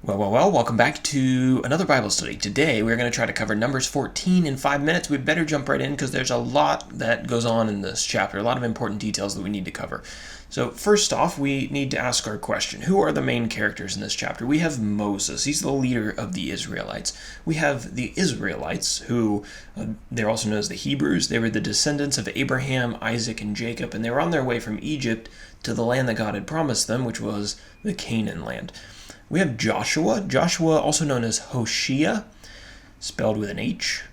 Well, welcome back to another Bible study. Today we're going to try to cover Numbers 14 in 5 minutes. We'd better jump right in because there's a lot that goes on in this chapter, a lot of important details that we need to cover. So first off, we need to ask our question. Who are the main characters in this chapter? We have Moses. He's the leader of the Israelites. We have the Israelites, who they're also known as the Hebrews. They were the descendants of Abraham, Isaac, and Jacob, and they were on their way from Egypt to the land that God had promised them, which was the Canaan land. We have Joshua, also known as Hoshea, spelled with an H.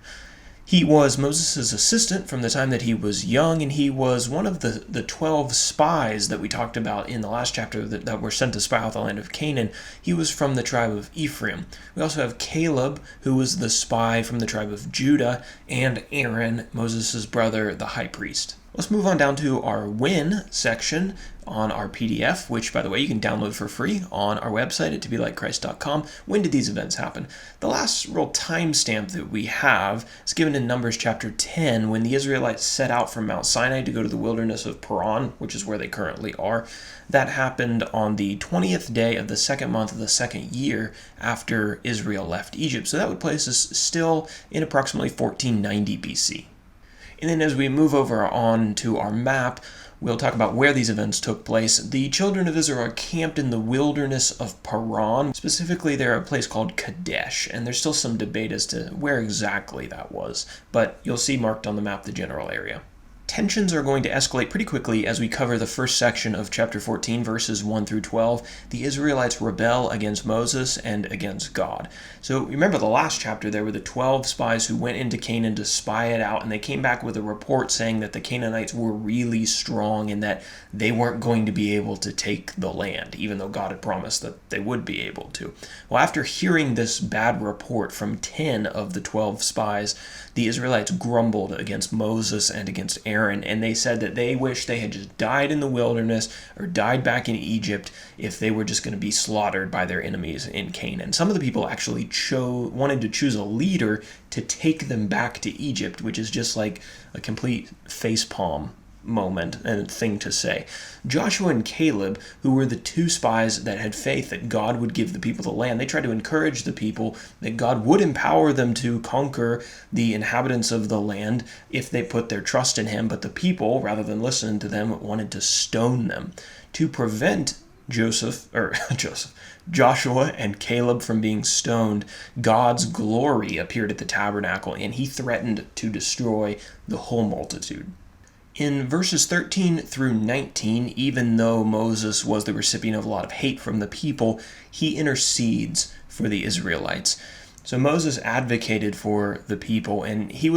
He was Moses' assistant from the time that he was young, and he was one of the 12 spies that we talked about in the last chapter that were sent to spy out the land of Canaan. He was from the tribe of Ephraim. We also have Caleb, who was the spy from the tribe of Judah, and Aaron, Moses' brother, the high priest. Let's move on down to our win section on our PDF, which, by the way, you can download for free on our website at tobelikechrist.com. When did these events happen? The last real timestamp that we have is given in Numbers chapter 10, when the Israelites set out from Mount Sinai to go to the wilderness of Paran, which is where they currently are. That happened on the 20th day of the second month of the second year after Israel left Egypt. So that would place us still in approximately 1490 BC. And then as we move over on to our map, we'll talk about where these events took place. The children of Israel are camped in the wilderness of Paran. Specifically, they're a place called Kadesh, and there's still some debate as to where exactly that was, but you'll see marked on the map the general area. Tensions are going to escalate pretty quickly as we cover the first section of chapter 14, verses 1 through 12. The Israelites rebel against Moses and against God. So remember the last chapter, there were the 12 spies who went into Canaan to spy it out, and they came back with a report saying that the Canaanites were really strong and that they weren't going to be able to take the land, even though God had promised that they would be able to. Well, after hearing this bad report from 10 of the 12 spies, the Israelites grumbled against Moses and against Aaron, and they said that they wish they had just died in the wilderness or died back in Egypt if they were just going to be slaughtered by their enemies in Canaan. Some of the people actually wanted to choose a leader to take them back to Egypt, which is just like a complete facepalm moment and thing to say. Joshua and Caleb, who were the two spies that had faith that God would give the people the land, they tried to encourage the people that God would empower them to conquer the inhabitants of the land if they put their trust in him, but the people, rather than listen to them, wanted to stone them. To prevent Joshua and Caleb from being stoned, God's glory appeared at the tabernacle, and he threatened to destroy the whole multitude. In verses 13 through 19, even though Moses was the recipient of a lot of hate from the people, he intercedes for the Israelites. So Moses advocated for the people, and he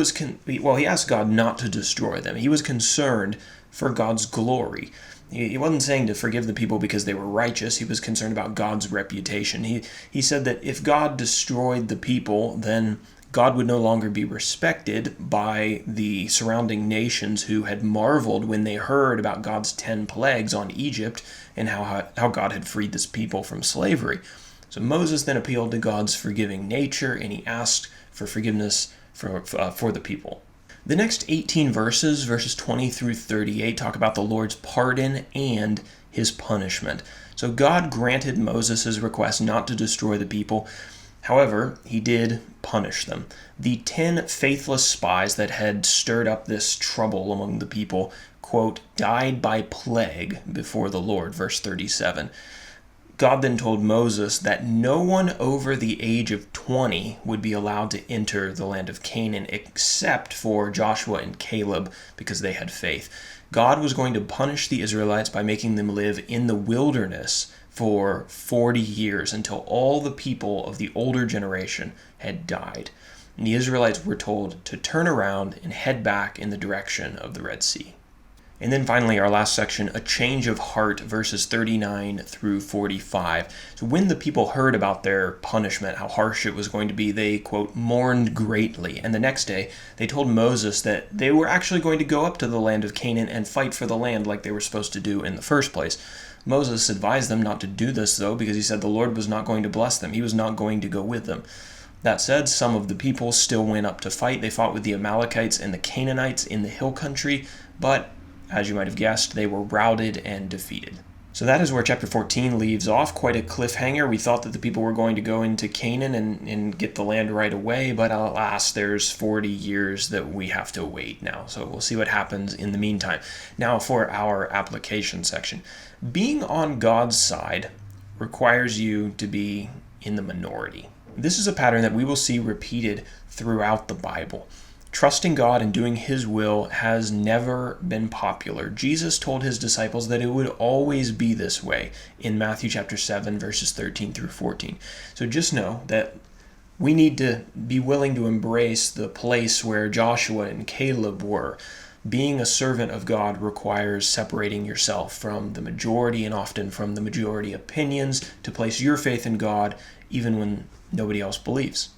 asked God not to destroy them. He was concerned for God's glory. He wasn't saying to forgive the people because they were righteous. He was concerned about God's reputation. He said that if God destroyed the people, then God would no longer be respected by the surrounding nations who had marveled when they heard about God's 10 plagues on Egypt and how God had freed this people from slavery. So Moses then appealed to God's forgiving nature, and he asked for forgiveness for the people. The next 18 verses 20 through 38, talk about the Lord's pardon and his punishment. So God granted Moses' request not to destroy the people. However, he did punish them. The 10 faithless spies that had stirred up this trouble among the people, quote, died by plague before the Lord, verse 37. God then told Moses that no one over the age of 20 would be allowed to enter the land of Canaan except for Joshua and Caleb because they had faith. God was going to punish the Israelites by making them live in the wilderness for 40 years until all the people of the older generation had died. And the Israelites were told to turn around and head back in the direction of the Red Sea. And then finally, our last section, a change of heart, verses 39 through 45. So when the people heard about their punishment, how harsh it was going to be, they, quote, mourned greatly. And the next day, they told Moses that they were actually going to go up to the land of Canaan and fight for the land like they were supposed to do in the first place. Moses advised them not to do this, though, because he said the Lord was not going to bless them. He was not going to go with them. That said, some of the people still went up to fight. They fought with the Amalekites and the Canaanites in the hill country, but as you might have guessed, they were routed and defeated. So that is where chapter 14 leaves off. Quite a cliffhanger. We thought that the people were going to go into Canaan and get the land right away, but alas, there's 40 years that we have to wait now. So we'll see what happens in the meantime. Now for our application section. Being on God's side requires you to be in the minority. This is a pattern that we will see repeated throughout the Bible. Trusting God and doing His will has never been popular. Jesus told His disciples that it would always be this way in Matthew chapter 7, verses 13 through 14. So just know that we need to be willing to embrace the place where Joshua and Caleb were. Being a servant of God requires separating yourself from the majority and often from the majority opinions to place your faith in God even when nobody else believes.